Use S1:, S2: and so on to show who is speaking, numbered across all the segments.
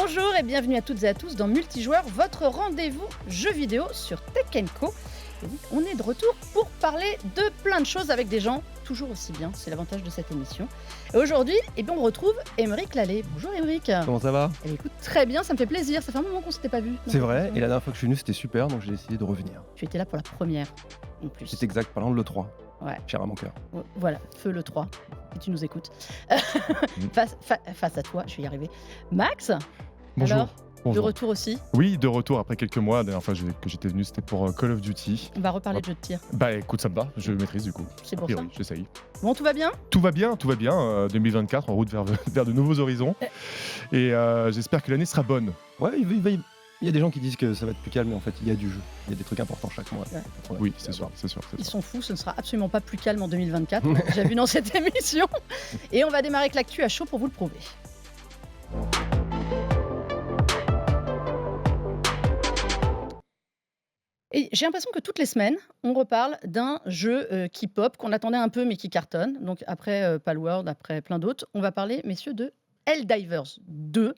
S1: Bonjour et bienvenue à toutes et à tous dans Multijoueur, votre rendez-vous jeux vidéo sur Tech Co. Et oui, on est de retour pour parler de plein de choses avec des gens toujours aussi bien, c'est l'avantage de cette émission. Et aujourd'hui, on retrouve Aymeric Lallet. Bonjour Aymeric.
S2: Comment ça va?
S1: Écoute, très bien, ça me fait plaisir, ça fait un moment qu'on s'était pas vu.
S2: C'est vrai, et la dernière fois que je suis venu c'était super, donc j'ai décidé de revenir.
S1: Tu étais là pour la première, en plus.
S2: C'est exact, parlant de l'E3,
S1: Ouais.
S2: cher à mon cœur.
S1: Voilà, feu le 3, et tu nous écoutes. Face à toi, je vais y arriver. Max,
S3: Bonjour.
S1: alors, de
S3: Bonjour.
S1: retour aussi.
S3: Oui, de retour après quelques mois. La dernière fois que j'étais venu, c'était pour Call of Duty.
S1: On va reparler de jeux de tir,
S3: Bah écoute, ça me va, je maîtrise du coup.
S1: c'est
S3: A
S1: pour ça.
S3: priori, j'essaye.
S1: Bon, tout va bien?
S3: Tout va bien, 2024, en route vers de nouveaux horizons. Et j'espère que l'année sera bonne.
S2: Ouais, il y a des gens qui disent que ça va être plus calme, mais en fait il y a du jeu. Il y a des trucs importants chaque mois.
S1: Ouais.
S3: Oui, c'est sûr, c'est sûr.
S1: Ils sont fous, ce ne sera absolument pas plus calme en 2024, on l'a déjà vu dans cette émission. Et on va démarrer avec l'actu à chaud pour vous le prouver. Et j'ai l'impression que toutes les semaines, on reparle d'un jeu qui pop, qu'on attendait un peu mais qui cartonne. Donc après Palworld, après plein d'autres, on va parler, messieurs, de Helldivers 2.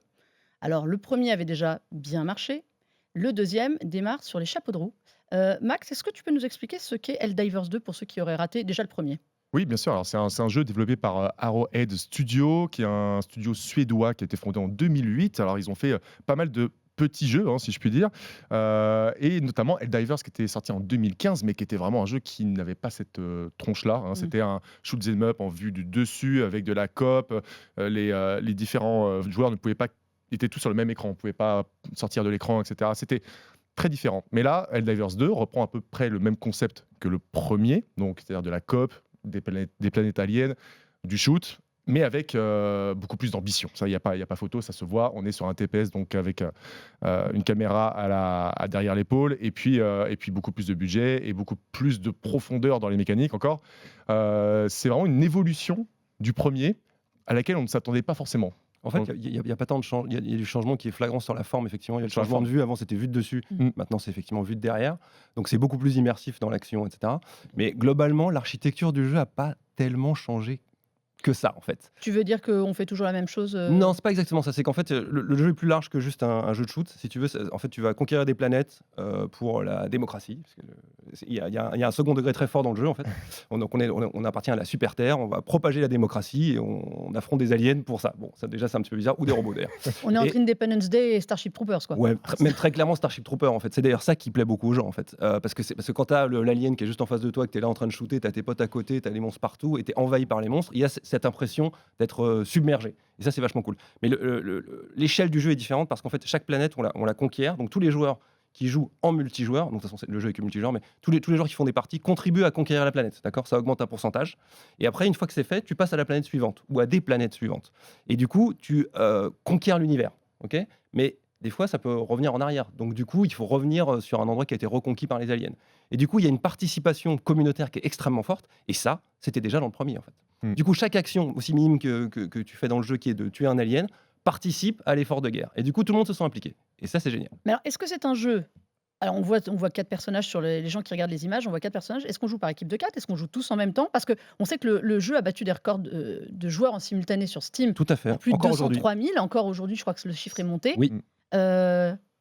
S1: Alors le premier avait déjà bien marché, le deuxième démarre sur les chapeaux de roue. Max, est-ce que tu peux nous expliquer ce qu'est Helldivers 2 pour ceux qui auraient raté déjà le premier?
S3: Oui, bien sûr. Alors, c'est un jeu développé par Arrowhead Studio, qui est un studio suédois qui a été fondé en 2008. Alors, ils ont fait pas mal de petits jeux, si je puis dire, et notamment Helldivers qui était sorti en 2015, mais qui était vraiment un jeu qui n'avait pas cette tronche-là. C'était un shoot 'em up en vue du dessus avec de la coop. Les différents joueurs ne pouvaient pas, étaient tous sur le même écran, on ne pouvait pas sortir de l'écran, etc. C'était très différent. Mais là, Helldivers 2 reprend à peu près le même concept que le premier, donc c'est-à-dire de la coop, des planètes aliens, du shoot, mais avec beaucoup plus d'ambition. Ça, il y a pas photo, ça se voit. On est sur un TPS, donc avec une caméra derrière l'épaule, et puis beaucoup plus de budget et beaucoup plus de profondeur dans les mécaniques encore. C'est vraiment une évolution du premier à laquelle on ne s'attendait pas forcément.
S2: En fait, il y a pas tant de changements. Il y a du changement qui est flagrant sur la forme, effectivement. Il y a le
S3: Sur la
S2: changement
S3: forme.
S2: de vue. Avant, c'était vue de dessus. Maintenant, c'est effectivement vue de derrière. Donc, c'est beaucoup plus immersif dans l'action, etc. Mais globalement, l'architecture du jeu n'a pas tellement changé que ça, en fait.
S1: Tu veux dire qu'on fait toujours la même chose
S2: Non, c'est pas exactement ça. C'est qu'en fait, le jeu est plus large que juste un jeu de shoot. Si tu veux, en fait, tu vas conquérir des planètes pour la démocratie. Parce que il y a un second degré très fort dans le jeu, en fait. On appartient à la super Terre. On va propager la démocratie et on affronte des aliens pour ça. Bon, ça déjà, c'est un petit peu bizarre. Ou des robots, d'ailleurs.
S1: On est entre Independence Day et Starship Troopers, quoi.
S2: Ouais, même très clairement Starship Trooper, en fait. C'est d'ailleurs ça qui plaît beaucoup aux gens, en fait. Parce que quand t'as l'alien qui est juste en face de toi, que t'es là en train de shooter, t'as tes potes à côté, t'as les monstres partout, et t'es envahi par les monstres, il y a cette impression d'être submergé. Et ça, c'est vachement cool. Mais l'échelle du jeu est différente parce qu'en fait, chaque planète, on la conquiert. Donc tous les joueurs qui jouent en multijoueur, donc de toute façon, le jeu est que multijoueur, mais tous les joueurs qui font des parties contribuent à conquérir la planète. D'accord ? Ça augmente un pourcentage. Et après, une fois que c'est fait, tu passes à la planète suivante ou à des planètes suivantes. Et du coup, tu conquiers l'univers. Ok ? Mais des fois, ça peut revenir en arrière. Donc, du coup, il faut revenir sur un endroit qui a été reconquis par les aliens. Et du coup, il y a une participation communautaire qui est extrêmement forte. Et ça, c'était déjà dans le premier, en fait. Du coup, chaque action, aussi minime que tu fais dans le jeu, qui est de tuer un alien, participe à l'effort de guerre. Et du coup, tout le monde se sent impliqué. Et ça, c'est génial.
S1: Mais alors, est-ce que c'est un jeu? Alors, on voit 4 personnages sur les gens qui regardent les images, on voit 4 personnages. Est-ce qu'on joue par équipe de 4? Est-ce qu'on joue tous en même temps? Parce qu'on sait que le jeu a battu des records de joueurs en simultané sur Steam.
S2: Tout à fait.
S1: Plus de
S2: Encore aujourd'hui.
S1: 203 000. Encore aujourd'hui, je crois que le chiffre est monté.
S2: Oui.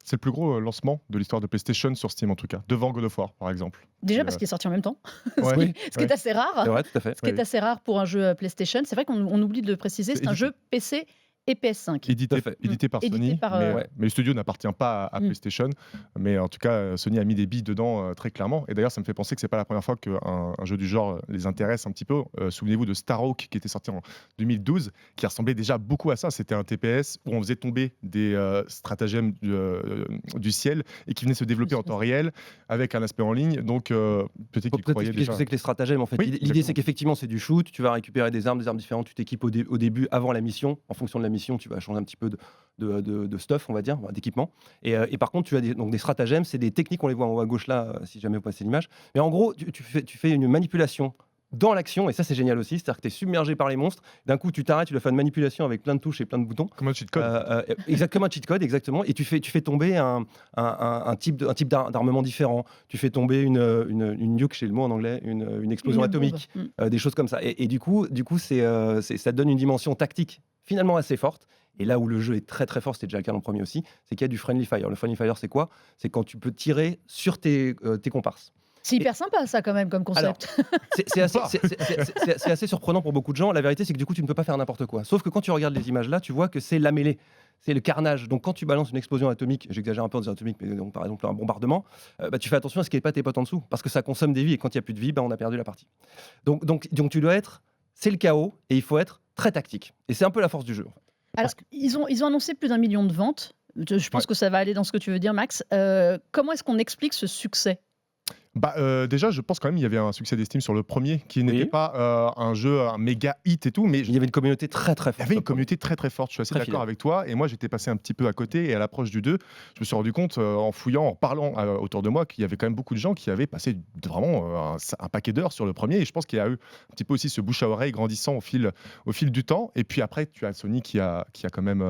S3: C'est le plus gros lancement de l'histoire de PlayStation sur Steam, en tout cas, devant God of War, par exemple.
S1: Déjà parce qu'il est sorti en même temps,
S3: Ouais.
S1: ce qui est assez rare.
S2: C'est vrai, tout à fait.
S1: Ce qui est assez rare pour un jeu PlayStation. C'est vrai qu'on oublie de le préciser, c'est un jeu PC et PS5.
S3: Édité par
S1: Édité
S3: Sony,
S1: par,
S3: mais le studio n'appartient pas à PlayStation. Mais en tout cas, Sony a mis des billes dedans très clairement. Et d'ailleurs, ça me fait penser que c'est pas la première fois qu'un jeu du genre les intéresse un petit peu. Souvenez-vous de Starhawk qui était sorti en 2012, qui ressemblait déjà beaucoup à ça. C'était un TPS où on faisait tomber des stratagèmes du ciel et qui venaient se développer en temps réel avec un aspect en ligne. Donc peut-être qu'ils croyaient
S2: expliquer
S3: déjà.
S2: ce que c'est que les stratagèmes, en fait.
S3: Oui,
S2: L'idée,
S3: exactement.
S2: c'est qu'effectivement, c'est du shoot. Tu vas récupérer des armes différentes. Tu t'équipes au début, avant la mission. En fonction de la mission, tu vas changer un petit peu de stuff, on va dire, d'équipement. Et par contre, tu as des stratagèmes. C'est des techniques, on les voit en haut à gauche là, si jamais vous passez l'image. Mais en gros, tu fais une manipulation dans l'action, et ça c'est génial aussi, c'est-à-dire que tu es submergé par les monstres, d'un coup tu t'arrêtes, tu dois faire une manipulation avec plein de touches et plein de boutons.
S3: Comme un cheat code.
S2: Exactement, un cheat code, exactement, et tu fais tomber un type d'armement différent, tu fais tomber une nuke, chez le mot en anglais, une explosion
S1: Une
S2: atomique,
S1: bombe.
S2: des choses comme ça. Et du coup ça donne une dimension tactique finalement assez forte, Et là où le jeu est très très fort, c'était déjà le cas dans le premier aussi, c'est qu'il y a du friendly fire. Le friendly fire, c'est quoi? C'est quand tu peux tirer sur tes comparses.
S1: C'est
S2: Et
S1: hyper sympa ça quand même comme
S2: alors,
S1: concept.
S2: c'est assez surprenant pour beaucoup de gens. La vérité, c'est que du coup, tu ne peux pas faire n'importe quoi. Sauf que quand tu regardes les images là, tu vois que c'est la mêlée. C'est le carnage. Donc, quand tu balances une explosion atomique, j'exagère un peu en disant atomique, mais donc, par exemple un bombardement, tu fais attention à ce qu'il n'y ait pas tes potes en dessous, parce que ça consomme des vies, et quand il n'y a plus de vie, on a perdu la partie. Donc tu dois être, c'est le chaos, et il faut être très tactique. Et c'est un peu la force du jeu.
S1: Alors, ils ont annoncé plus d'1 million de ventes. Je pense
S3: Ouais.
S1: que ça va aller dans ce que tu veux dire, Max. Comment est-ce qu'on explique ce succès?
S3: Déjà, je pense quand même il y avait un succès d'estime sur le premier qui n'était
S2: Oui.
S3: pas un jeu, un méga hit et tout, mais
S2: Il y avait une communauté très très
S3: il y
S2: forte.
S3: avait une communauté très très forte, je suis assez
S2: Très
S3: d'accord
S2: fidèle.
S3: avec toi. Et moi, j'étais passé un petit peu à côté. Et à l'approche du 2, je me suis rendu compte, en fouillant, en parlant autour de moi, qu'il y avait quand même beaucoup de gens qui avaient passé vraiment un paquet d'heures sur le premier. Et je pense qu'il y a eu un petit peu aussi ce bouche à oreille grandissant au fil du temps. Et puis après, tu as Sony qui a quand même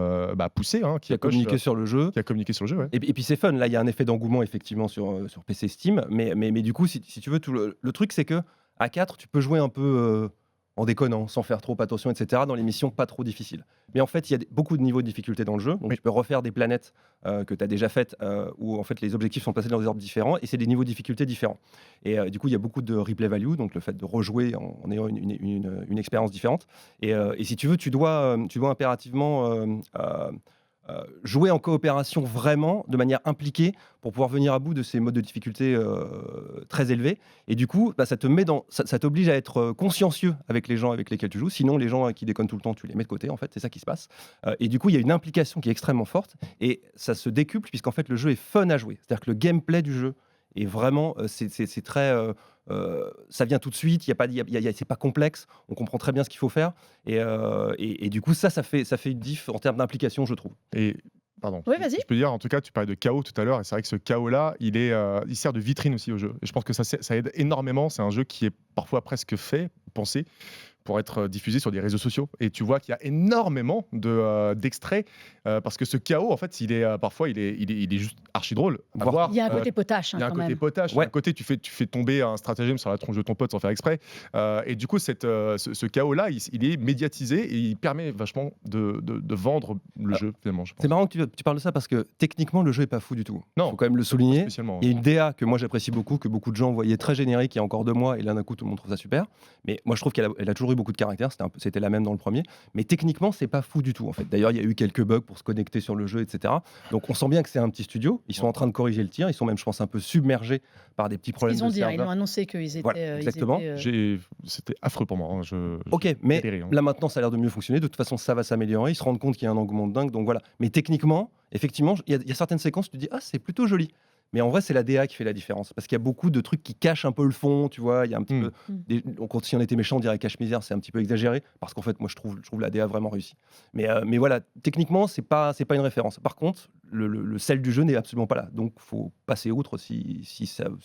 S3: poussé, hein,
S2: Qui a communiqué sur le jeu.
S3: qui a communiqué sur le jeu. Ouais.
S2: Et puis c'est fun, là il y a un effet d'engouement effectivement sur PC Steam, mais du coup si tu veux, tout le truc c'est que à 4 tu peux jouer un peu en déconnant, sans faire trop attention, etc. dans les missions pas trop difficiles. Mais en fait il y a beaucoup de niveaux de difficulté dans le jeu, donc
S3: Oui.
S2: tu peux refaire des planètes que tu as déjà faites, où en fait les objectifs sont placés dans des ordres différents, et c'est des niveaux de difficulté différents. Et du coup il y a beaucoup de replay value, donc le fait de rejouer en ayant une expérience différente. Et si tu veux, tu dois impérativement... jouer en coopération vraiment de manière impliquée pour pouvoir venir à bout de ces modes de difficulté très élevés. Et du coup, ça t'oblige à être consciencieux avec les gens avec lesquels tu joues. Sinon, les gens qui déconnent tout le temps, tu les mets de côté. En fait, c'est ça qui se passe. Et du coup, il y a une implication qui est extrêmement forte et ça se décuple puisqu'en fait, le jeu est fun à jouer. C'est-à-dire que le gameplay du jeu est vraiment, c'est très, ça vient tout de suite. C'est pas complexe. On comprend très bien ce qu'il faut faire. Et du coup, ça fait une diff en termes d'implication, je trouve.
S3: Et pardon,
S1: Oui,
S3: si
S1: vas-y.
S3: je peux dire, en tout cas, tu parlais de chaos tout à l'heure, et c'est vrai que ce chaos-là, il sert de vitrine aussi au jeu. Et je pense que ça aide énormément. C'est un jeu qui est parfois presque pensé pour être diffusé sur des réseaux sociaux. Et tu vois qu'il y a énormément d'extraits, parce que ce chaos, en fait, parfois, il est juste archi drôle à voir.
S1: Il y a un côté potache
S3: Il y a un
S1: quand
S3: côté
S1: même.
S3: potache.
S2: Ouais.
S3: D'un côté, tu fais tomber un stratagème sur la tronche de ton pote sans faire exprès. Et du coup, ce chaos-là, il est médiatisé et il permet vachement de vendre le jeu, finalement, je pense.
S2: C'est marrant que tu parles de ça parce que techniquement, le jeu est pas fou du tout.
S3: Non.
S2: Il faut quand même le souligner.
S3: Spécialement.
S2: Il y a une DA que moi j'apprécie beaucoup, que beaucoup de gens voyaient très générique il y a encore 2 mois, et là d'un coup tout le monde trouve ça super. Mais moi je trouve qu'elle a toujours eu beaucoup de caractère, c'était la même dans le premier. Mais techniquement, c'est pas fou du tout en fait. D'ailleurs, il y a eu quelques bugs pour se connecter sur le jeu, etc. Donc on sent bien que c'est un petit studio. Ils sont en train de corriger le tir. Ils sont même, je pense, un peu submergés par des petits problèmes
S1: Ils ont
S2: de
S1: dit, hein, ils
S2: serveur.
S1: l'ont annoncé qu'ils étaient.
S2: Voilà, exactement.
S3: C'était affreux pour moi. Hein.
S2: Ok,
S3: j'ai
S2: mais
S3: galéré, hein.
S2: là maintenant ça a l'air de mieux fonctionner. De toute façon, ça va s'améliorer. Ils se rendent compte qu'il y a un engouement de dingue. Donc voilà. Mais techniquement, effectivement, il y a certaines séquences où tu te dis ah c'est plutôt joli. Mais en vrai, c'est la DA qui fait la différence. Parce qu'il y a beaucoup de trucs qui cachent un peu le fond, tu vois. Il y a un petit peu. Si on était méchant, on dirait cache-misère, c'est un petit peu exagéré. Parce qu'en fait, moi, je trouve la DA vraiment réussie. Mais voilà, techniquement, c'est pas une référence. Par contre, le sel du jeu n'est absolument pas là. Donc, faut passer outre si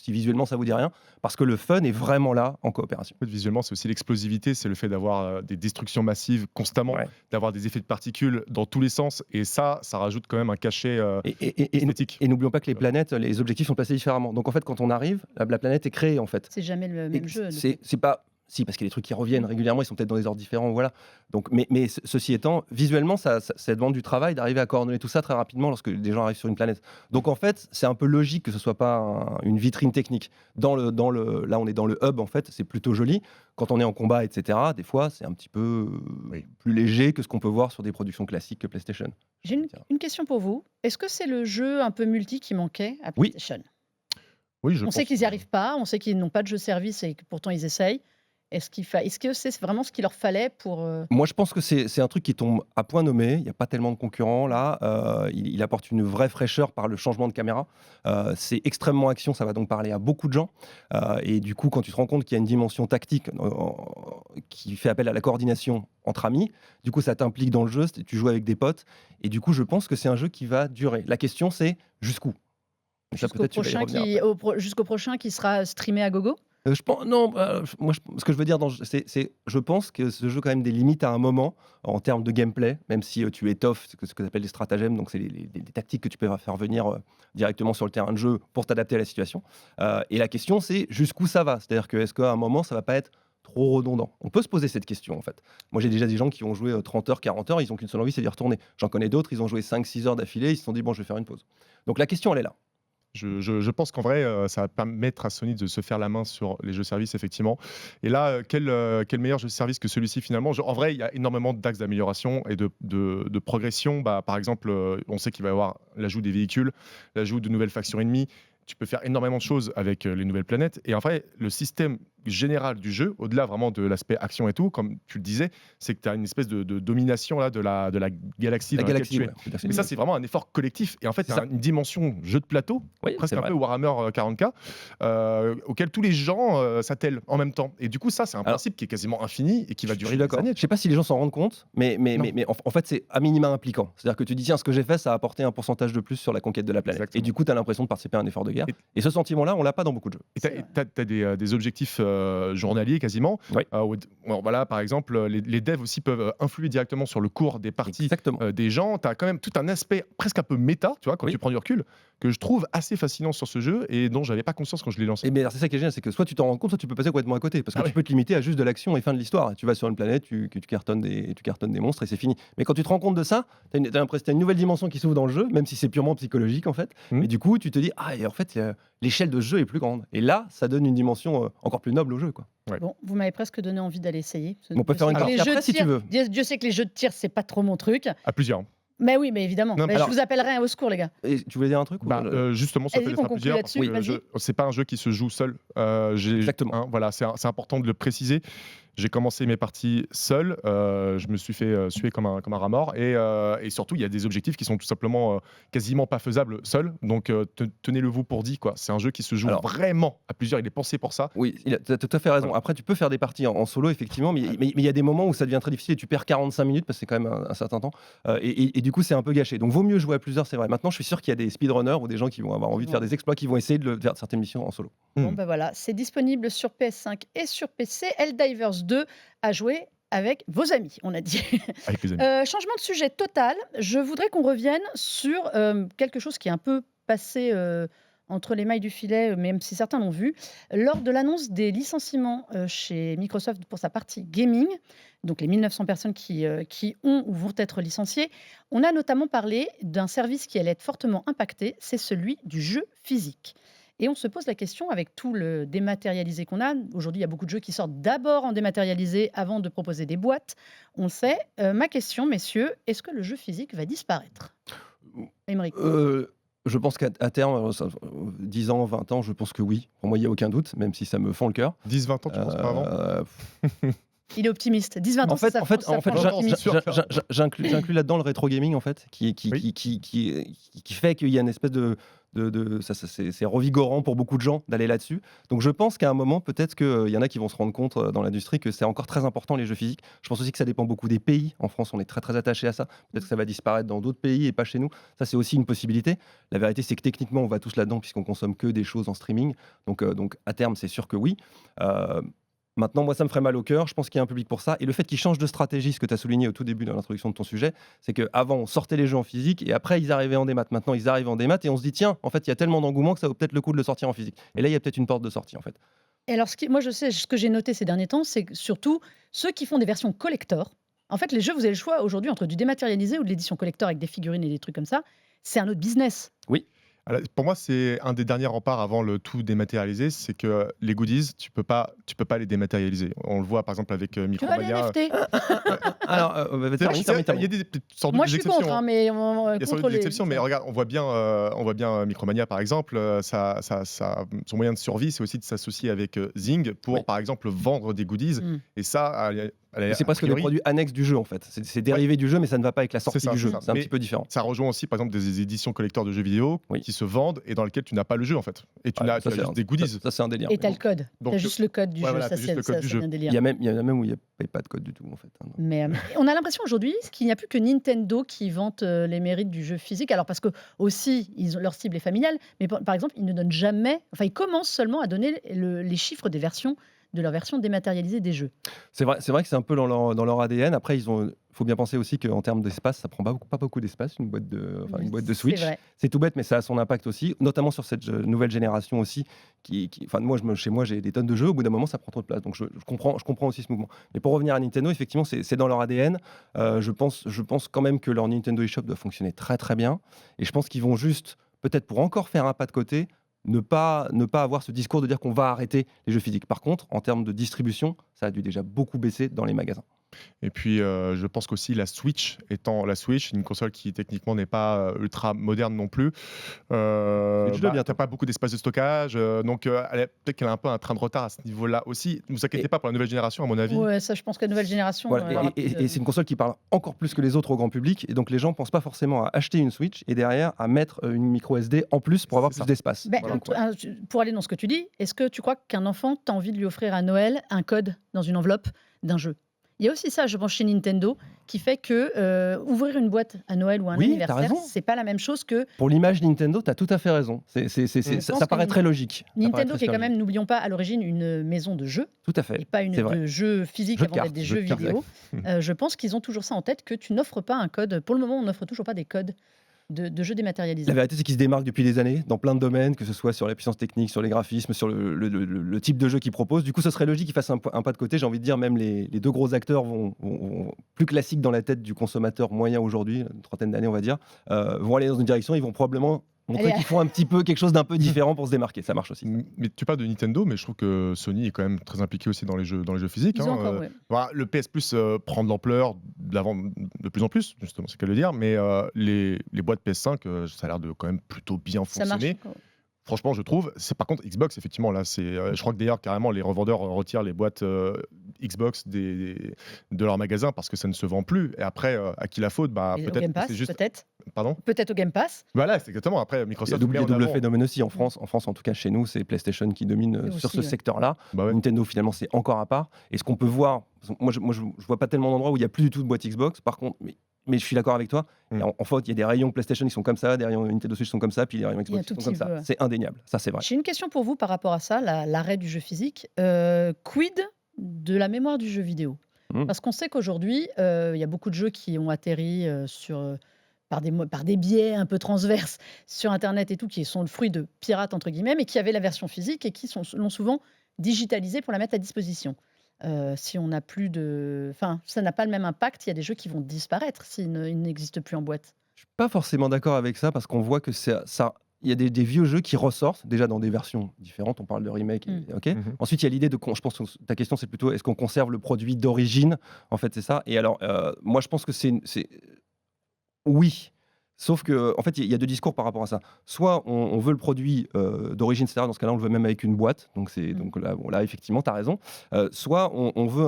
S2: visuellement ça vous dit rien. Parce que le fun est vraiment là en coopération.
S3: En fait, visuellement, c'est aussi l'explosivité, c'est le fait d'avoir des destructions massives constamment,
S2: Ouais.
S3: d'avoir des effets de particules dans tous les sens. Et ça rajoute quand même un cachet esthétique.
S2: Et n'oublions pas que les planètes, les objectifs sont placés différemment. Donc en fait, quand on arrive, la planète est créée en fait.
S1: C'est jamais le
S2: Et
S1: même jeu.
S2: c'est pas. Si, parce qu'il y a des trucs qui reviennent régulièrement, ils sont peut-être dans des ordres différents, voilà. Donc, mais ceci étant, visuellement, ça demande du travail d'arriver à coordonner tout ça très rapidement lorsque des gens arrivent sur une planète. Donc en fait, c'est un peu logique que ce soit pas une vitrine technique. Là, on est dans le hub, en fait, c'est plutôt joli. Quand on est en combat, etc., des fois, c'est un petit peu plus léger que ce qu'on peut voir sur des productions classiques que PlayStation.
S1: J'ai une question pour vous. Est-ce que c'est le jeu un peu multi qui manquait à
S2: Oui.
S1: PlayStation?
S3: Oui,
S1: On sait qu'ils n'y arrivent pas, on sait qu'ils n'ont pas de jeu service et que pourtant ils essayent. Est-ce que c'est vraiment ce qu'il leur fallait pour...
S2: Moi, je pense que c'est un truc qui tombe à point nommé. Il n'y a pas tellement de concurrents là. Il apporte une vraie fraîcheur par le changement de caméra. C'est extrêmement action, ça va donc parler à beaucoup de gens. Et du coup, quand tu te rends compte qu'il y a une dimension tactique qui fait appel à la coordination entre amis, du coup, ça t'implique dans le jeu. Tu joues avec des potes. Et du coup, je pense que c'est un jeu qui va durer. La question, c'est jusqu'où? Ça, peut-être, tu vas y revenir après.
S1: Jusqu'au prochain qui sera streamé à gogo?
S2: Je pense, non, ce que je veux dire, je pense que ce jeu a quand même des limites à un moment en termes de gameplay, même si tu étoffes ce que tu appelles les stratagèmes, donc c'est des tactiques que tu peux faire venir directement sur le terrain de jeu pour t'adapter à la situation. Et la question, c'est jusqu'où ça va. C'est-à-dire que est-ce qu'à un moment, ça va pas être trop redondant? On peut se poser cette question en fait. Moi j'ai déjà des gens qui ont joué 30 heures, 40 heures, ils ont qu'une seule envie, c'est d'y retourner. J'en connais d'autres, ils ont joué 5-6 heures d'affilée, ils se sont dit bon je vais faire une pause. Donc la question elle est là.
S3: Je pense qu'en vrai, ça va permettre à Sony de se faire la main sur les jeux services, effectivement. Et là, quel meilleur jeu service que celui-ci, finalement. En vrai, il y a énormément d'axes d'amélioration et de progression. Par exemple, on sait qu'il va y avoir l'ajout des véhicules, l'ajout de nouvelles factions ennemies. Tu peux faire énormément de choses avec les nouvelles planètes. Et en vrai, le système général du jeu, au-delà vraiment de l'aspect action et tout, comme tu le disais, c'est que tu as une espèce de domination là, de la galaxie
S2: La
S3: dans
S2: galaxie,
S3: laquelle tu es.
S2: ouais, tout à fait.
S3: Mais ça, c'est vraiment un effort collectif. Et en fait,
S2: C'est
S3: c'est
S2: ça.
S3: une dimension jeu de plateau,
S2: Oui,
S3: presque
S2: c'est
S3: un
S2: vrai.
S3: peu Warhammer 40K, auquel tous les gens s'attellent en même temps. Et du coup, ça, c'est un
S2: Alors,
S3: principe qui est quasiment infini et qui va
S2: Je
S3: durer
S2: suis
S3: des
S2: d'accord.
S3: années.
S2: Je sais pas si les gens s'en rendent compte, mais
S3: Non.
S2: en fait, c'est à minima impliquant. C'est-à-dire que tu dis, tiens, ce que j'ai fait, ça a apporté un pourcentage de plus sur la conquête de la planète.
S3: Exactement.
S2: Et du coup, tu as l'impression de participer à un effort de guerre.
S3: Et-
S2: Et ce sentiment-là, on l'a pas dans beaucoup de jeux.
S3: Et
S1: C'est vrai.
S3: tu as des objectifs journaliers quasiment.
S2: Oui.
S3: Voilà, par exemple, les devs aussi peuvent influer directement sur le cours des parties
S2: Exactement.
S3: des gens. Tu as quand même tout un aspect presque un peu méta, tu vois, quand
S2: Oui.
S3: tu prends du recul, que je trouve assez fascinant sur ce jeu et dont j'avais pas conscience quand je l'ai lancé.
S2: Et mais alors, c'est ça qui est génial, c'est que soit tu t'en rends compte, soit tu peux passer complètement à côté. Parce que
S3: Ah
S2: tu
S3: ouais.
S2: peux te limiter à juste de l'action et fin de l'histoire. Tu vas sur une planète, tu cartonnes des monstres et c'est fini. Mais quand tu te rends compte de ça, tu as l'impression que tu as une nouvelle dimension qui s'ouvre dans le jeu, même si c'est purement psychologique en fait.
S3: Mhm.
S2: Et du coup, tu te dis, ah, et en fait, l'échelle de ce jeu est plus grande. Et là, ça donne une dimension encore plus noble au jeu, quoi.
S1: Bon, vous m'avez presque donné envie d'aller essayer.
S2: On peut faire une
S1: Dieu sait que
S2: partie
S1: les jeux
S2: après,
S1: de
S2: si tu
S1: tir-
S2: veux.
S1: Dieu sait que les jeux de tir, c'est pas trop mon truc.
S3: À plusieurs.
S1: Mais oui, mais évidemment.
S3: Non,
S1: Mais
S2: alors-
S1: je vous appellerai au secours, les gars.
S2: Et tu voulais dire un truc ou-
S3: Justement, ça
S1: Vas-y,
S3: peut être
S1: qu'on
S3: à
S1: conclue
S3: plusieurs.
S1: là-dessus,
S3: Parce que
S1: vas-y.
S3: c'est pas un jeu qui se joue seul.
S2: Exactement.
S3: Voilà, c'est important de le préciser. J'ai commencé mes parties seul. Je me suis fait suer comme un rat mort. Et surtout, il y a des objectifs qui sont tout simplement quasiment pas faisables seul. Donc, tenez-le vous pour dit, quoi. C'est un jeu qui se joue
S2: Alors-
S3: vraiment à plusieurs. Il est pensé pour ça.
S2: Oui, tu as tout à fait raison.
S3: Voilà.
S2: Après, tu peux faire des parties en solo, effectivement, mais il y a des moments où ça devient très difficile et tu perds 45 minutes parce que c'est quand même un certain temps. Et du coup, c'est un peu gâché. Donc, vaut mieux jouer à plusieurs, c'est vrai. Maintenant, je suis sûr qu'il y a des speedrunners ou des gens qui vont avoir envie de faire des exploits qui vont essayer de faire certaines missions en solo.
S1: Bon, ben voilà, c'est disponible sur PS5 et sur PC. Helldivers 2 à jouer avec vos amis, on a dit.
S3: Avec les amis.
S1: Changement de sujet total. Je voudrais qu'on revienne sur quelque chose qui est un peu passé entre les mailles du filet, même si certains l'ont vu. Lors de l'annonce des licenciements chez Microsoft pour sa partie gaming, donc les 1900 personnes qui ont ou vont être licenciées, on a notamment parlé d'un service qui allait être fortement impacté, c'est celui du jeu physique. Et on se pose la question avec tout le dématérialisé qu'on a. Aujourd'hui, il y a beaucoup de jeux qui sortent d'abord en dématérialisé avant de proposer des boîtes. On le sait. Ma question, messieurs, est-ce que le jeu physique va disparaître? Aymeric.
S2: Je pense qu'à terme, 10 ans, 20 ans, je pense que oui. Pour moi, il n'y a aucun doute, même si ça me fend le cœur.
S3: 10-20 ans, tu penses pas avant
S1: Il est optimiste. 10-20 ans,
S2: En fait,
S1: ça frange l'optimisme.
S2: j'inclus là-dedans le rétro gaming en fait, qui fait qu'il y a une espèce c'est revigorant pour beaucoup de gens d'aller là-dessus. Donc je pense qu'à un moment, peut-être qu'il y en a qui vont se rendre compte dans l'industrie que c'est encore très important les jeux physiques. Je pense aussi que ça dépend beaucoup des pays. En France, on est très très attaché à ça. Peut-être que ça va disparaître dans d'autres pays et pas chez nous. Ça, c'est aussi une possibilité. La vérité, c'est que techniquement, on va tous là-dedans puisqu'on consomme que des choses en streaming. Donc à terme, c'est sûr que oui. Maintenant, moi, ça me ferait mal au cœur. Je pense qu'il y a un public pour ça. Et le fait qu'ils changent de stratégie, ce que tu as souligné au tout début de l'introduction de ton sujet, c'est qu'avant, on sortait les jeux en physique et après, ils arrivaient en démat. Maintenant, ils arrivent en démat et on se dit, tiens, en fait, il y a tellement d'engouement que ça vaut peut-être le coup de le sortir en physique. Et là, il y a peut-être une porte de sortie, en fait.
S1: Et alors, moi, je sais, ce que j'ai noté ces derniers temps, c'est que surtout ceux qui font des versions collector. En fait, les jeux, vous avez le choix aujourd'hui entre du dématérialisé ou de l'édition collector avec des figurines et des trucs comme ça. C'est un autre business.
S2: Oui.
S3: Alors, pour moi, c'est un des derniers remparts avant le tout dématérialisé, c'est que les goodies, tu peux pas les dématérialiser. On le voit par exemple avec
S1: Tu vois, les
S3: Micromania.
S1: NFT.
S2: Alors,
S3: Il y a sans doute
S1: Moi,
S3: des
S1: je suis
S3: exceptions.
S1: contre, hein, mais
S3: Il y a sans doute
S1: contre
S3: des exceptions, mais regarde, on voit bien Micromania par exemple, son moyen de survie, c'est aussi de s'associer avec Zing pour,
S2: Oui.
S3: par exemple, vendre des goodies.
S1: Mm.
S3: Et ça,
S2: c'est presque des produits annexes du jeu, en fait. C'est dérivé du jeu, mais ça ne va pas avec la sortie
S3: ça,
S2: du jeu.
S3: c'est ça.
S2: C'est un
S3: Mais
S2: petit peu différent.
S3: ça rejoint aussi, par exemple, des éditions collector de jeux vidéo
S2: Oui.
S3: qui se vendent et dans lesquelles tu n'as pas le jeu en fait. Et tu
S2: Ouais,
S3: n'as
S2: ça, c'est
S3: juste des goodies.
S2: Ça, c'est un délire.
S1: et t'as le code.
S3: Donc,
S1: T'as juste le code du
S3: ouais,
S1: jeu.
S3: voilà,
S1: Ça,
S3: t'as juste le code du
S1: c'est
S3: jeu.
S1: un
S2: Il
S1: délire.
S2: y en a même où il n'y a pas de code du tout, en fait.
S1: Mais on a l'impression aujourd'hui qu'il n'y a plus que Nintendo qui vante les mérites du jeu physique. Alors parce que aussi, leur cible est familiale, mais par exemple, ils ne donnent jamais, enfin ils commencent seulement à donner les chiffres des versions de leur version dématérialisée des jeux.
S2: C'est vrai que c'est un peu dans leur ADN. Après, faut bien penser aussi qu'en termes d'espace, ça prend pas beaucoup d'espace, une boîte de
S1: C'est
S2: Switch.
S1: vrai.
S2: C'est tout bête, mais ça a son impact aussi, notamment sur cette nouvelle génération aussi. Enfin, moi, chez moi, j'ai des tonnes de jeux. Au bout d'un moment, ça prend trop de place. Donc, je comprends aussi ce mouvement. Mais pour revenir à Nintendo, effectivement, c'est dans leur ADN. Je pense quand même que leur Nintendo eShop doit fonctionner très très bien. Et je pense qu'ils vont juste, peut-être pour encore faire un pas de côté, ne pas avoir ce discours de dire qu'on va arrêter les jeux physiques. Par contre, en termes de distribution, ça a dû déjà beaucoup baisser dans les magasins.
S3: Et puis, je pense qu'aussi la Switch, une console qui techniquement n'est pas ultra moderne non plus,
S2: Switch 2 bientôt.
S3: t'as pas beaucoup d'espace de stockage, donc peut-être qu'elle a un peu un train de retard à ce niveau-là aussi. Ne vous inquiétez pas pour la nouvelle génération, à mon avis.
S1: Ouais, ça, je pense que la nouvelle génération.
S2: Voilà. Et c'est une console qui parle encore plus que les autres au grand public. Et donc, les gens ne pensent pas forcément à acheter une Switch et derrière à mettre une micro SD en plus pour avoir
S3: C'est
S2: plus
S3: ça.
S2: d'espace.
S1: Ben,
S2: Voilà.
S1: pour aller dans ce que tu dis, est-ce que tu crois qu'un enfant, tu as envie de lui offrir à Noël un code dans une enveloppe d'un jeu? Il y a aussi ça, je pense, chez Nintendo, qui fait que ouvrir une boîte à Noël ou un
S2: Oui, t'as
S1: anniversaire,
S2: raison.
S1: c'est pas la même chose que
S2: Pour l'image Nintendo, tu as tout à fait raison.
S1: pense
S2: Ça paraît
S1: que
S2: très logique. Ça paraît
S1: Nintendo,
S2: très
S1: qui est quand
S2: logique.
S1: même, n'oublions pas, à l'origine une maison de jeux
S2: Tout à fait.
S1: et pas une
S2: C'est vrai.
S1: de jeux physiques
S2: Jeux de
S1: avant d'être
S2: cartes,
S1: des
S2: jeux
S1: jeux
S2: de cartes,
S1: vidéo. Je pense qu'ils ont toujours ça en tête, que tu n'offres pas un code. Pour le moment, on n'offre toujours pas des codes de jeux dématérialisés.
S2: La vérité, c'est qu'ils se démarquent depuis des années dans plein de domaines, que ce soit sur la puissance technique, sur les graphismes, sur le type de jeu qu'ils proposent. Du coup, ce serait logique qu'ils fassent un pas de côté. J'ai envie de dire, même les deux gros acteurs vont plus classiques dans la tête du consommateur moyen aujourd'hui, une trentaine d'années, on va dire, vont aller dans une direction. Ils vont probablement montrer
S1: Allez,
S2: qu'ils font un petit peu quelque chose d'un peu différent pour se démarquer. Ça marche aussi.
S3: Mais tu parles de Nintendo, mais je trouve que Sony est quand même très impliqué aussi dans les jeux physiques.
S1: Ils ont encore, ouais.
S3: Voilà, le PS Plus prend de l'ampleur de plus en plus, justement, c'est qu'à le dire, mais les boîtes PS5, ça a l'air de quand même plutôt bien
S1: Ça marche
S3: fonctionner.
S1: encore, ouais.
S3: Franchement, je trouve. C'est par contre Xbox, effectivement, là, je crois que d'ailleurs carrément les revendeurs retirent les boîtes Xbox de leur magasin parce que ça ne se vend plus. Et après, à qui la faute? Bah,
S1: Et au
S3: peut-être
S1: Game
S3: que
S1: Pass,
S3: c'est juste.
S1: peut-être.
S3: Pardon.
S1: Peut-être au Game Pass.
S3: Voilà, c'est exactement. Après,
S2: Il y a
S3: Microsoft
S2: double,
S3: met en
S2: double
S3: avant.
S2: phénomène aussi en France. En France, en tout cas, chez nous, c'est PlayStation qui domine
S1: Et
S2: sur
S1: aussi,
S2: ce
S1: ouais.
S2: secteur-là.
S3: Bah ouais.
S2: Nintendo, finalement, c'est encore à part. Et ce qu'on peut voir, moi, je vois pas tellement d'endroits où il n'y a plus du tout de boîte Xbox. Par contre, mais je suis d'accord avec toi.
S3: Mm.
S2: En fait, il y a des rayons PlayStation qui sont comme ça, des rayons Nintendo Switch qui sont comme ça, puis les rayons
S1: Il y a un
S2: Xbox qui
S1: tout
S2: sont comme
S1: petit
S2: ça.
S1: peu, ouais.
S2: C'est indéniable. Ça, c'est vrai.
S1: J'ai une question pour vous par rapport à ça, l'arrêt du jeu physique. Quid de la mémoire du jeu vidéo? Parce qu'on sait qu'aujourd'hui, il y a beaucoup de jeux qui ont atterri par des biais un peu transverses sur Internet et tout, qui sont le fruit de pirates, entre guillemets, mais qui avaient la version physique et qui l'ont souvent digitalisée pour la mettre à disposition. Si on n'a plus de... Enfin, ça n'a pas le même impact. Il y a des jeux qui vont disparaître s'ils n'existent plus en boîte.
S2: Je suis pas forcément d'accord avec ça parce qu'on voit que ça. Il y a des vieux jeux qui ressortent déjà dans des versions différentes. On parle de remake. Ok. Ensuite, il y a l'idée de. Je pense que ta question, c'est plutôt est-ce qu'on conserve le produit d'origine? En fait, c'est ça. Et alors, moi, je pense que c'est. Oui. Sauf que, en fait, il y a deux discours par rapport à ça. Soit on veut le produit d'origine, c'est-à-dire dans ce cas-là, on le veut même avec une boîte. Donc là, effectivement, tu as raison. Soit on veut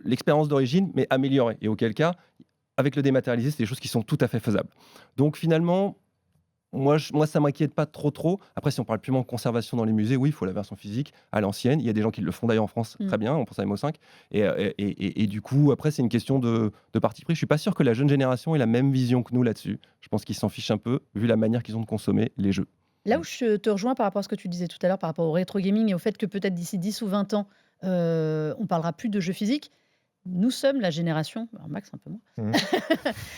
S2: l'expérience d'origine, mais améliorée. Et auquel cas, avec le dématérialisé, c'est des choses qui sont tout à fait faisables. Donc finalement, moi ça m'inquiète pas trop. Après, si on parle purement de conservation dans les musées, oui, il faut la version physique à l'ancienne. Il y a des gens qui le font d'ailleurs en France très bien, on pense à MO5. Et du coup, après, c'est une question de parti pris. Je suis pas sûr que la jeune génération ait la même vision que nous là-dessus. Je pense qu'ils s'en fichent un peu, vu la manière qu'ils ont de consommer les jeux.
S1: Là où je te rejoins par rapport à ce que tu disais tout à l'heure, par rapport au rétro gaming et au fait que peut-être d'ici 10 ou 20 ans, on parlera plus de jeux physiques. Nous sommes la génération, alors Max un peu moins,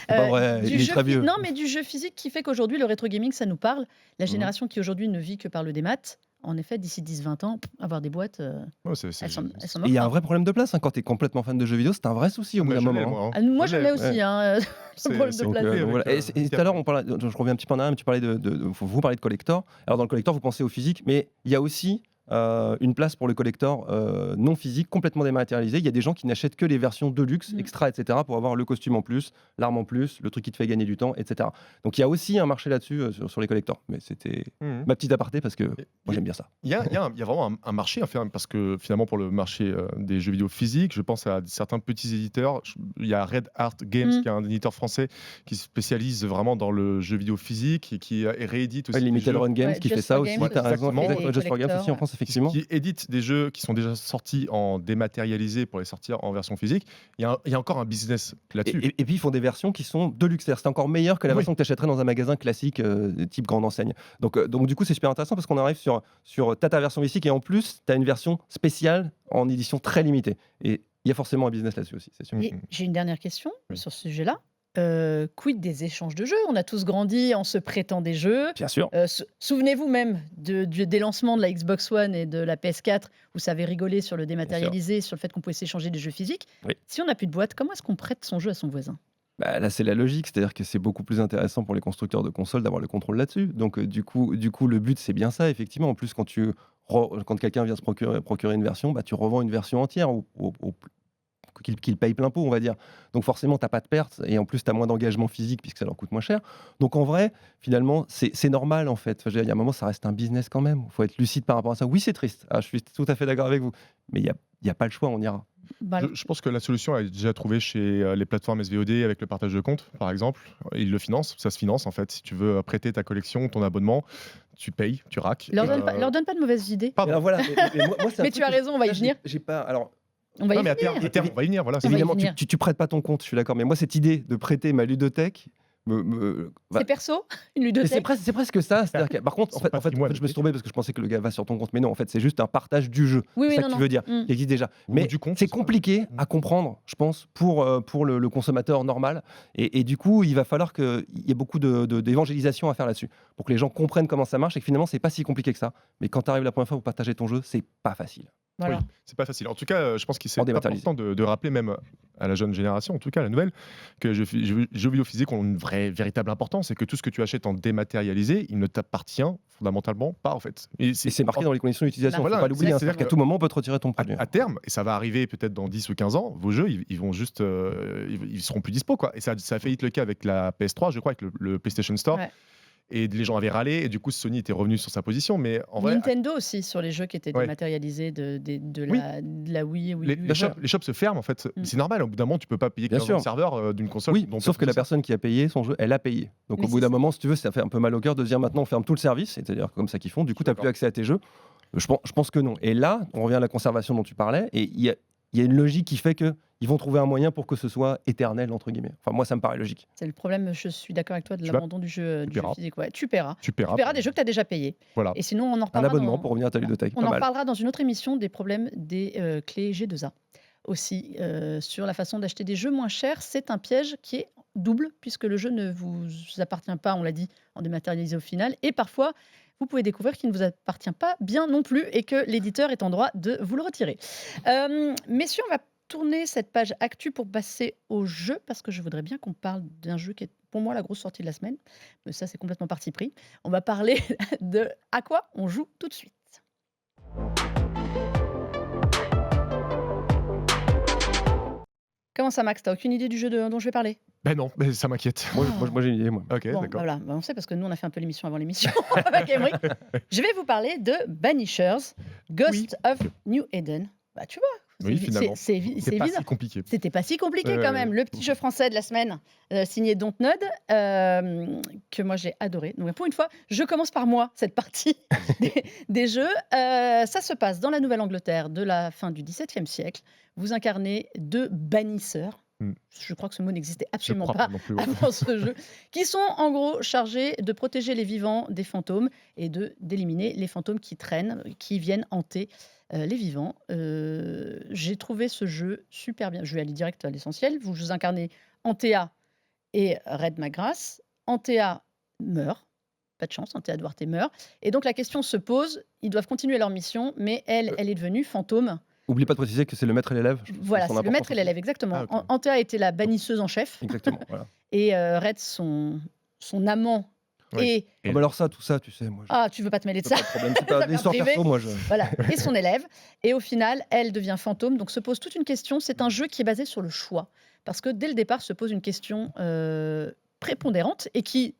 S2: Pas vrai, il est très vieux.
S1: non mais du jeu physique qui fait qu'aujourd'hui le rétro gaming ça nous parle. La génération qui aujourd'hui ne vit que par le démat, en effet d'ici 10-20 ans, avoir des boîtes, elles s'en
S2: Et il y a un vrai problème de place, hein. Quand tu es complètement fan de jeux vidéo, c'est un vrai souci au bout d'un moment.
S1: Moi je l'ai aussi, le problème de place.
S2: Voilà. Et tout à l'heure, je reviens un petit peu en arrière, mais tu parlais vous parlez de collector. Alors dans le collector, vous pensez au physique, mais il y a aussi une place pour le collector non physique, complètement dématérialisé. Il y a des gens qui n'achètent que les versions deluxe, extra, etc. pour avoir le costume en plus, l'arme en plus, le truc qui te fait gagner du temps, etc. Donc il y a aussi un marché là-dessus sur les collectors. Mais c'était ma petite aparté parce que moi j'aime bien ça.
S3: Il y a vraiment un marché à faire parce que finalement pour le marché des jeux vidéo physiques, je pense à certains petits éditeurs. Il y a Red Art Games qui est un éditeur français qui se spécialise vraiment dans le jeu vidéo physique et qui réédite aussi.
S2: Limited Run Games qui fait ça aussi.
S1: Games,
S2: T'as raison. Just for Games aussi en France, effectivement.
S3: qui éditent des jeux qui sont déjà sortis en dématérialisé pour les sortir en version physique. Il y a encore un business là-dessus.
S2: Et puis ils font des versions qui sont de luxe, c'est encore meilleur que la
S3: Oui.
S2: version que tu achèterais dans un magasin classique type grande enseigne. Donc du coup c'est super intéressant parce qu'on arrive sur t'as ta version physique et en plus tu as une version spéciale en édition très limitée. Et il y a forcément un business là-dessus aussi, c'est sûr.
S1: Et j'ai une dernière question
S3: Oui.
S1: sur ce sujet-là. Quid des échanges de jeux? On a tous grandi en se prêtant des jeux.
S2: Bien sûr.
S1: Souvenez-vous même des lancements de la Xbox One et de la PS4 où ça avait rigolé sur le dématérialisé, sur le fait qu'on pouvait s'échanger des jeux physiques.
S2: Oui.
S1: Si on n'a plus de boîte, comment est-ce qu'on prête son jeu à son voisin?
S2: Bah, là, c'est la logique, c'est-à-dire que c'est beaucoup plus intéressant pour les constructeurs de consoles d'avoir le contrôle là-dessus. Donc, du coup, le but, c'est bien ça, effectivement. En plus, quand quelqu'un vient se procurer une version, bah, tu revends une version entière qu'il paye plein pot, on va dire. Donc, forcément, tu n'as pas de perte et en plus, tu as moins d'engagement physique puisque ça leur coûte moins cher. Donc, en vrai, finalement, c'est normal, en fait. Enfin, je veux dire, il y a un moment, ça reste un business quand même. Il faut être lucide par rapport à ça. Oui, c'est triste. Je suis tout à fait d'accord avec vous. Mais il y a pas le choix, on ira.
S1: Bah,
S3: Je pense que la solution est déjà trouvée chez les plateformes SVOD avec le partage de comptes, par exemple. Ils le financent, ça se finance en fait. Si tu veux prêter ta collection, ton abonnement, tu payes, tu raques.
S1: leur donne pas de mauvaises idées.
S3: Pardon.
S2: Alors, voilà, mais moi, c'est un
S1: Mais
S2: truc
S1: tu as
S2: que
S1: raison, on va y
S2: là,
S1: venir.
S2: J'ai pas. Alors,
S1: On va
S3: Non,
S1: y
S3: mais à
S1: venir.
S3: terme, on va y venir. Voilà,
S1: On va y
S2: évidemment,
S1: venir.
S2: tu prêtes pas ton compte, je suis d'accord. Mais moi, cette idée de prêter ma ludothèque,
S1: C'est perso, une
S2: mais
S1: ludothèque.
S2: c'est presque ça. C'est-à-dire que, par contre,
S3: Son
S2: en fait,
S3: patrimoine.
S2: je me suis trompé parce que je pensais que le gars va sur ton compte. Mais non, en fait, c'est juste un partage du jeu.
S1: Oui,
S2: C'est
S1: oui,
S2: ça
S1: non,
S2: que tu
S1: non.
S2: veux dire,
S1: Mm.
S2: qui existe déjà.
S3: Ou
S2: Mais
S3: du compte,
S2: c'est
S3: c'est ça.
S2: compliqué à comprendre, je pense, pour le consommateur normal. Et du coup, il va falloir qu'il y ait beaucoup d'évangélisation à faire là-dessus pour que les gens comprennent comment ça marche et que finalement, c'est pas si compliqué que ça. Mais quand tu arrives la première fois pour partager ton jeu, c'est pas facile.
S1: Voilà.
S3: Oui, c'est pas facile. En tout cas, je pense qu'il c'est
S2: En dématérialisé.
S3: important de rappeler même à la jeune génération, en tout cas la nouvelle, que les jeux vidéo physiques ont une véritable importance et que tout ce que tu achètes en dématérialisé, il ne t'appartient fondamentalement pas en fait.
S2: Et c'est marqué dans les conditions d'utilisation, il
S3: Voilà,
S2: faut pas l'oublier.
S3: c'est-à-dire
S2: C'est-à-dire qu'à
S3: que-
S2: tout moment, on peut te retirer ton produit.
S3: À terme, et ça va arriver peut-être dans 10 ou 15 ans, vos jeux, ils vont juste, ils seront plus dispo quoi. Et ça a failli être le cas avec la PS3, je crois, avec le PlayStation Store.
S1: Ouais.
S3: Et les gens avaient râlé, et du coup Sony était revenu sur sa position. Mais en vrai,
S1: Nintendo aussi, sur les jeux qui étaient
S3: Ouais.
S1: dématérialisés de
S3: Oui.
S1: la Wii. Wii U,
S3: les shops se ferment en fait.
S1: Mm.
S3: C'est normal, au bout d'un moment, tu peux pas payer
S2: Bien
S3: 15 ans de
S2: sûr.
S3: serveur d'une console.
S2: Oui,
S3: dont
S2: sauf que la
S3: personne
S2: personne qui a payé son jeu, elle a payé. Donc
S1: Mais
S2: au bout
S1: c'est
S2: d'un
S1: ça.
S2: moment, si tu veux, ça fait un peu mal au cœur de se dire maintenant on ferme tout le service, c'est-à-dire comme ça qu'ils font. Du coup, tu n'as plus
S3: D'accord.
S2: accès à tes jeux. Je pense que non. Et là, on revient à la conservation dont tu parlais, et il y a une logique qui fait qu'ils vont trouver un moyen pour que ce soit éternel, entre guillemets. Enfin, moi, ça me paraît logique.
S1: C'est le problème, je suis d'accord avec toi, de
S3: Tu
S1: l'abandon du jeu
S3: paieras.
S1: physique. Ouais, tu paieras.
S3: Tu
S1: Tu paieras des jeux que tu as déjà payés.
S3: Voilà.
S1: Et sinon, on en
S2: Un
S1: reparlera.
S2: abonnement pour revenir à ta ludothèque.
S1: On
S2: Pas
S1: en
S2: mal.
S1: reparlera dans une autre émission des problèmes des clés G2A. Aussi, sur la façon d'acheter des jeux moins chers. C'est un piège qui est double, puisque le jeu ne vous appartient pas, on l'a dit, en dématérialisé au final. Et parfois, vous pouvez découvrir qu'il ne vous appartient pas bien non plus et que l'éditeur est en droit de vous le retirer. Messieurs, on va tourner cette page actu pour passer au jeu, parce que je voudrais bien qu'on parle d'un jeu qui est pour moi la grosse sortie de la semaine. Mais ça, c'est complètement parti pris. On va parler de à quoi on joue tout de suite. Comment ça, Max? T'as aucune idée du jeu dont je vais parler?
S3: Ben non, mais ça m'inquiète.
S2: Moi, j'ai une idée, moi.
S3: Ok,
S1: Bon,
S3: d'accord.
S1: voilà, on sait parce que nous, on a fait un peu l'émission avant l'émission avec Emery. Je vais vous parler de Banishers, Ghost of New Eden. Bah, tu vois,
S3: Oui,
S1: c'est-
S3: finalement.
S1: c'est
S3: C'est pas
S1: évident.
S3: si compliqué.
S1: C'était pas si compliqué
S3: Ouais,
S1: quand
S3: ouais,
S1: même.
S3: ouais.
S1: Le petit jeu français de la semaine, signé Dontnod, que moi j'ai adoré. Donc pour une fois, je commence par moi cette partie des jeux. Ça se passe dans la Nouvelle-Angleterre de la fin du XVIIe siècle. Vous incarnez deux bannisseurs.
S3: Mm.
S1: Je crois que ce mot n'existait
S3: Je
S1: absolument
S3: crois
S1: pas
S3: pas non plus. ouais.
S1: avant ce jeu, qui sont en gros chargés de protéger les vivants des fantômes et d'éliminer les fantômes qui traînent, qui viennent hanter les vivants. J'ai trouvé ce jeu super bien. Je vais aller direct à l'essentiel. Vous incarnez Antea et Red Magras. Antea meurt. Pas de chance, Antea Duarte meurt. Et donc la question se pose, ils doivent continuer leur mission, mais elle est devenue fantôme.
S2: Oublie pas de préciser que c'est le maître et l'élève. Je pense que
S1: Voilà,
S2: son
S1: c'est le
S2: importance
S1: maître et
S2: aussi.
S1: l'élève, exactement.
S3: Ah, ok.
S1: Antea était la bannisseuse en chef,
S2: Exactement. Voilà.
S1: et Red, son amant.
S3: Oui.
S1: Et
S3: Et-
S2: Ah bah alors ça, tout ça, tu sais, moi.
S1: ah, tu veux pas te mêler de
S2: Pas
S1: ça?
S2: de problème. C'est
S1: Ça
S2: pas
S1: fait
S2: l'histoire
S1: privé.
S2: perso, moi. Je...
S1: Voilà, et son élève. Et au final, elle devient fantôme. Donc se pose toute une question. C'est un jeu qui est basé sur le choix. Parce que dès le départ se pose une question prépondérante et qui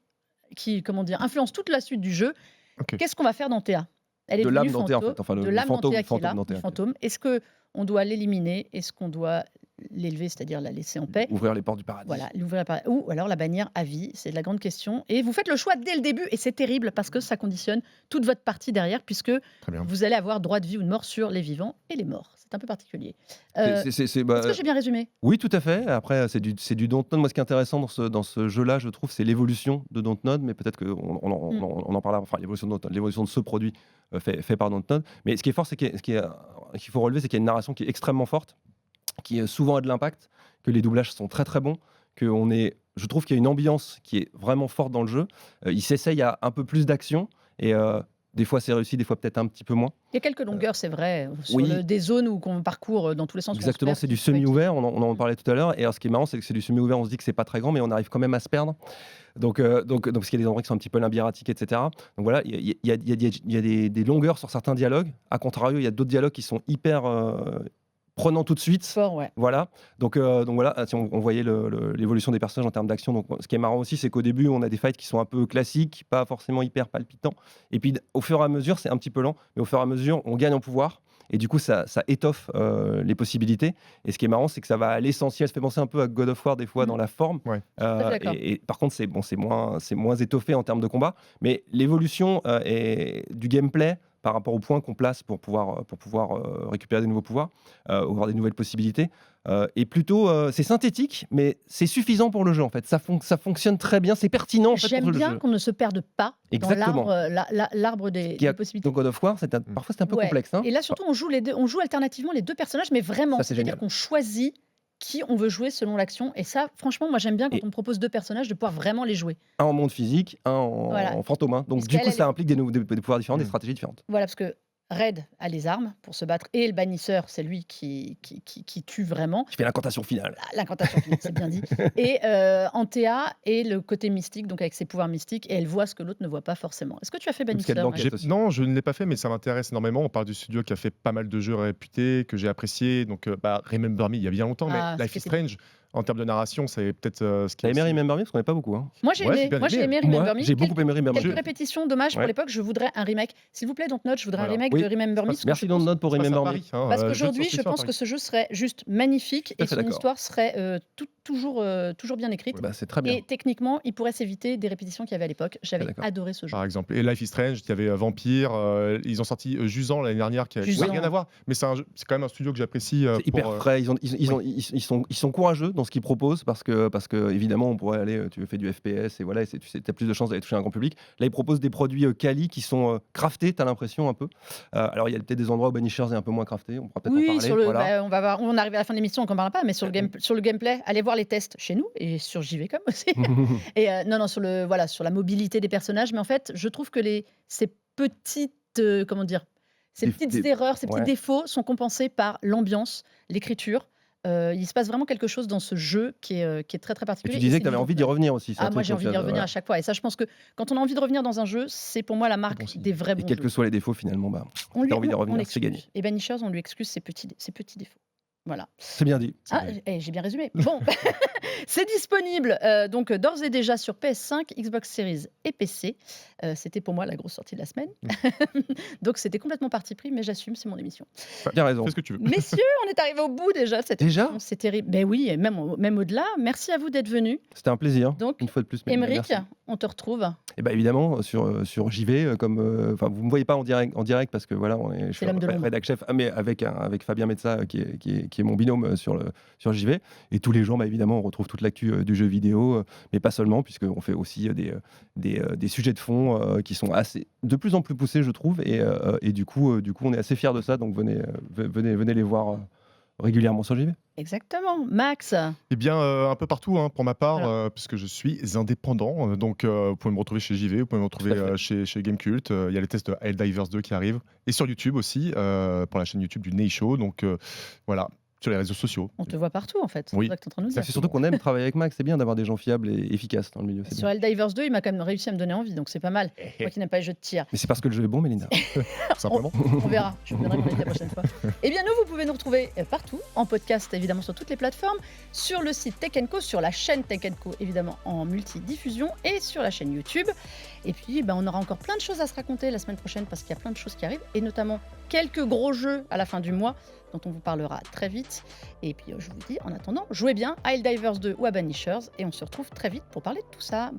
S1: comment dire, influence toute la suite du jeu.
S3: Ok.
S1: Qu'est-ce qu'on va faire d'Antea? Elle est
S2: De l'âme
S1: devenue
S2: d'Antea, en
S1: fantôme,
S2: fait. Enfin,
S1: de
S2: le
S1: l'âme
S2: fantôme
S1: d'Antea qui est là,
S2: d'Antea,
S1: du
S2: ok.
S1: fantôme. Est-ce qu'on doit l'éliminer? Est-ce qu'on doit l'élever, c'est-à-dire la laisser en paix.
S2: Ouvrir les portes du paradis.
S1: Voilà, l'ouvrir ou alors la bannière à vie, c'est la grande question. Et vous faites le choix dès le début, et c'est terrible parce que ça conditionne toute votre partie derrière, puisque
S3: Très bien.
S1: vous allez avoir droit de vie ou de mort sur les vivants et les morts. C'est un peu particulier.
S2: Bah,
S1: Est-ce que j'ai bien résumé?
S2: oui, tout à fait. Après, c'est du Dontnod. Moi, ce qui est intéressant dans ce jeu-là, je trouve, c'est l'évolution de Dontnod, mais peut-être qu'on on en parlera. Enfin, l'évolution de Dontnod, l'évolution de ce produit fait par Dontnod. Mais ce qui est fort, c'est qu'il faut relever, c'est qu'il y a une narration qui est extrêmement forte, qui souvent a de l'impact, que les doublages sont très très bons, je trouve qu'il y a une ambiance qui est vraiment forte dans le jeu. Il s'essaye à un peu plus d'action et des fois c'est réussi, des fois peut-être un petit peu moins.
S1: Il y a quelques longueurs, c'est vrai, sur
S2: oui.
S1: Des zones qu'on parcourt dans tous les sens.
S2: Exactement, c'est du semi-ouvert, on en parlait tout à l'heure. Et alors, ce qui est marrant, c'est que c'est du semi-ouvert, on se dit que c'est pas très grand, mais on arrive quand même à se perdre. Donc parce qu'il y a des endroits qui sont un petit peu limbiratiques, etc. Donc voilà, il y a des longueurs sur certains dialogues. A contrario, il y a d'autres dialogues qui sont hyper prenant tout de suite.
S1: Fort, ouais.
S2: Voilà. Donc voilà, si on voyait l'évolution des personnages en termes d'action. Donc, ce qui est marrant aussi, c'est qu'au début, on a des fights qui sont un peu classiques, pas forcément hyper palpitants. Et puis, au fur et à mesure, c'est un petit peu lent, mais au fur et à mesure, on gagne en pouvoir. Et du coup, ça étoffe les possibilités. Et ce qui est marrant, c'est que ça va à l'essentiel. Ça fait penser un peu à God of War, des fois, dans la forme.
S3: Ouais.
S2: Et par contre, c'est moins étoffé en termes de combat. Mais l'évolution du gameplay par rapport aux points qu'on place pour pouvoir récupérer des nouveaux pouvoirs, avoir des nouvelles possibilités. Et plutôt, c'est synthétique, mais c'est suffisant pour le jeu en fait. Ça fonctionne très bien, c'est pertinent en fait,
S1: J'aime
S2: pour le
S1: bien
S2: jeu.
S1: qu'on ne se perde pas
S2: Exactement.
S1: dans l'arbre des possibilités.
S2: Donc God of War, parfois c'est un peu
S1: Ouais.
S2: complexe. Hein.
S1: Et là surtout, on joue alternativement les deux personnages, mais vraiment,
S2: Ça, c'est
S1: c'est-à-dire
S2: génial.
S1: qu'on choisit qui on veut jouer selon l'action. Et ça, franchement, moi j'aime bien quand on me propose deux personnages de pouvoir vraiment les jouer.
S2: Un en monde physique, un
S1: Voilà.
S2: en fantôme. Hein. Donc
S1: Parce
S2: du coup,
S1: qu'elle,
S2: ça implique des pouvoirs différents, des
S3: Mm.
S2: stratégies différentes.
S1: Voilà, parce que Red a les armes pour se battre et le bannisseur, c'est lui qui tue vraiment.
S2: Qui fait l'incantation finale.
S1: L'incantation finale, c'est bien dit. Et Antea est le côté mystique, donc avec ses pouvoirs mystiques, et elle voit ce que l'autre ne voit pas forcément. Est-ce que tu as fait
S2: Parce qu'il y a de
S1: bannisseur?
S2: l'enquête aussi.
S3: Non, je ne l'ai pas fait, mais ça m'intéresse énormément. On parle du studio qui a fait pas mal de jeux réputés, que j'ai appréciés. Donc, Remember Me, il y a bien longtemps,
S1: Ah,
S3: mais Life is
S1: c'était-
S3: Strange, en termes de narration, c'est peut-être ce qui
S2: T'as
S3: est
S2: aimé
S3: aussi-
S2: Remember Me? Parce qu'on n'est pas beaucoup. Hein.
S1: Moi j'ai
S3: Ouais,
S1: aimé,
S3: j'ai bien
S1: moi, j'ai
S3: aimé.
S1: aimé Remember Me.
S2: J'ai beaucoup aimé Remember Me.
S1: Quelques répétitions, dommage pour
S3: Ouais.
S1: l'époque, je voudrais un remake. S'il vous plaît, Dontnod, je voudrais
S3: Voilà.
S1: un remake
S2: Oui.
S1: de Remember Me. parce que
S2: Merci
S1: je pense-
S2: Dontnod pour
S3: Ça se passe à
S2: Remember Me.
S3: Paris, hein,
S1: Parce
S3: jeu de
S1: qu'aujourd'hui, je
S3: science-fiction à
S1: pense que
S3: Paris.
S1: ce jeu serait juste magnifique
S2: à
S1: et
S2: fait
S1: son
S2: d'accord.
S1: histoire serait toujours bien écrite.
S2: Bah, c'est très bien.
S1: Et techniquement, il pourrait s'éviter des répétitions qu'il y avait à l'époque. J'avais
S2: D'accord.
S1: adoré ce jeu.
S3: Par exemple. Et Life is Strange, il y avait Vampire, ils ont sorti Jusant l'année dernière, qui n'a
S1: Jusant.
S3: rien à voir, mais c'est quand même un studio que j'apprécie.
S2: C'est hyper frais. Ils sont courageux dans ce qu'ils proposent parce que évidemment on pourrait aller, tu fais du FPS et voilà, tu as plus de chances d'aller toucher un grand public. Là ils proposent des produits quali qui sont craftés, t'as l'impression un peu. Alors il y a peut-être des endroits où Banishers est un peu moins crafté, on pourra peut-être en
S1: Oui,
S2: parler.
S1: sur le,
S2: Voilà.
S1: on arrive à la fin de l'émission, on n'en parle pas, mais sur le gameplay, allez voir les tests chez nous et sur JVcom aussi. Et non, sur la mobilité des personnages, mais en fait, je trouve que ces petites, ces petites erreurs, ces petits
S2: ouais.
S1: défauts sont compensés par l'ambiance, l'écriture. Il se passe vraiment quelque chose dans ce jeu qui est très très
S2: Et
S1: particulier.
S2: tu disais
S1: c'est
S2: que tu avais
S1: une
S2: envie d'y revenir aussi. c'est un
S1: Ah, moi
S2: truc
S1: j'ai envie
S2: donc,
S1: d'y revenir
S2: voilà.
S1: à chaque fois. Et ça, je pense que quand on a envie de revenir dans un jeu, c'est pour moi la marque
S3: bon signe.
S1: des vrais
S2: Et
S1: bons
S2: quels
S1: jeux.
S2: que soient les défauts finalement,
S1: On
S2: t'as envie d'y revenir, c'est
S1: l'excuse.
S2: gagné.
S1: Et Banishers, on lui excuse ses petits défauts. Voilà.
S2: C'est bien dit.
S1: Ah, j'ai bien résumé. Bon, c'est disponible donc d'ores et déjà sur PS5, Xbox Series et PC. C'était pour moi la grosse sortie de la semaine. Donc c'était complètement parti pris, mais j'assume, c'est mon émission.
S2: Bien raison.
S3: Fais ce que tu veux.
S1: Messieurs, on est arrivé au bout déjà de cette
S2: Déjà
S1: émission. C'est terrible. Ben oui, et même au-delà. Merci à vous d'être venus.
S2: C'était un plaisir.
S1: Donc,
S2: Une fois de plus. Mélina,
S1: Émeric,
S2: merci.
S1: on te retrouve.
S2: Et bah évidemment sur JV comme vous me voyez pas en direct parce que voilà je suis
S1: l'homme de l'ombre.
S2: rédac chef mais avec Fabien Metza qui est mon binôme sur JV et tous les jours bah, évidemment on retrouve toute l'actu du jeu vidéo mais pas seulement puisqu'on fait aussi des sujets de fond qui sont de plus en plus poussés je trouve et du coup on est assez fiers de ça donc venez les voir régulièrement sur JV.
S1: Exactement. Max.
S3: Eh bien, un peu partout hein, pour ma part,
S1: Voilà.
S3: puisque je suis indépendant. Donc, vous pouvez me retrouver chez JV, vous pouvez me retrouver
S2: Tout à fait.
S3: chez Gamecult. Il y a les tests de Helldivers 2 qui arrivent. Et sur YouTube aussi, pour la chaîne YouTube du Ney Show. Donc, voilà, sur les réseaux sociaux.
S1: On te voit partout en fait.
S3: Oui.
S1: C'est ça que tu es en train de nous
S3: Ça
S1: dire.
S2: C'est surtout qu'on aime travailler avec Max c'est bien d'avoir des gens fiables et efficaces dans le milieu. C'est
S1: Sur
S2: bien.
S1: Helldivers 2, il m'a quand même réussi à me donner envie, donc c'est pas mal. Moi qui n'aime pas les jeux de tir.
S2: Mais c'est parce que le jeu est bon Mélinda.
S3: Tout simplement.
S1: On verra, je vous donnerai mon avis la prochaine fois. Eh bien nous, vous pouvez nous retrouver partout, en podcast évidemment sur toutes les plateformes, sur le site Tech & Co, sur la chaîne Tech & Co évidemment en multidiffusion et sur la chaîne YouTube. Et puis on aura encore plein de choses à se raconter la semaine prochaine parce qu'il y a plein de choses qui arrivent et notamment quelques gros jeux à la fin du mois dont on vous parlera très vite. Et puis je vous dis, en attendant, jouez bien à Helldivers 2 ou à Banishers et on se retrouve très vite pour parler de tout ça.